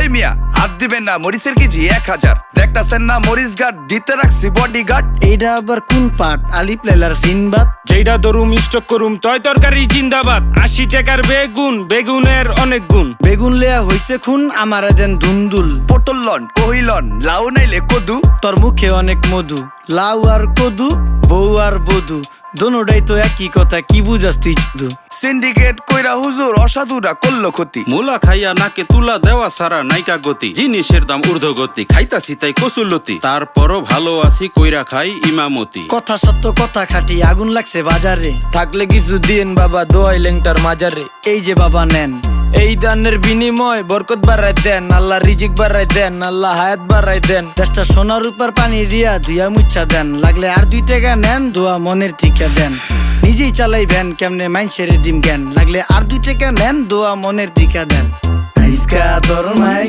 ওই মিয়া হাত দিবেন না, মরিচের কেজি 1000। দেখতাছেন না মরিচ গার্ড দিতে রাখছি বডি গার্ড। এইটা আবার কোন পাট? আলিপ লাইলার সিনবাদ। যেইটা ধরুম স্টক করুম তয় তরকারি জিন্দাবাদ। 80 টাকার বেগুন, বেগুনের অনেক গুণ। বেগুন লেয়া হইছে খুন, আমারে দেন ধুন্দুল। পটল লন, কহিলন, লাউ নাইলে কদু। তোর মুখে অনেক মধু, লাউ আর কদু, বউ আর বধু, দোনোটাই তো একই কথা, কি বুঝাস তুই শুধু? সিন্ডিকেট কইরা হুজুর অসাধুরা করলো ক্ষতি। মুলা খাইয়া নাকে তুলা দেওয়া সারা নাইকা গতি। জিনিসের দাম ঊর্ধ্বগতি, খাইতাছি তাই কসুলতি। তারপরও ভালো আছি কইরা খাই ইমামতি। কথা সত্য কথা খাটি, আগুন লাগছে বাজারে। থাকলে কিছু দিন বাবা, দোয়াই লেংটার মাজারে। এই যে বাবা নেন, এই দানের বিনিময় বরকত বাড়াই দেন, আল্লাহ রিজিক বাড়াই দেন, আল্লাহ হায়াত বাড়াই দেন। দেশটা সোনার উপর পানি দিয়া ধুইয়া মুচ্ছা দেন। লাগলে আর 2 টাকা নেন, দোয়া মনের টিকা দেন। নিজেই চালাই ভ্যান, কেমনে মাইনসেরে দিম জ্ঞান। লাগলে আর 2 টাকা নেন, দোয়া মনের টিকা দেন। আইসকা তোর নাই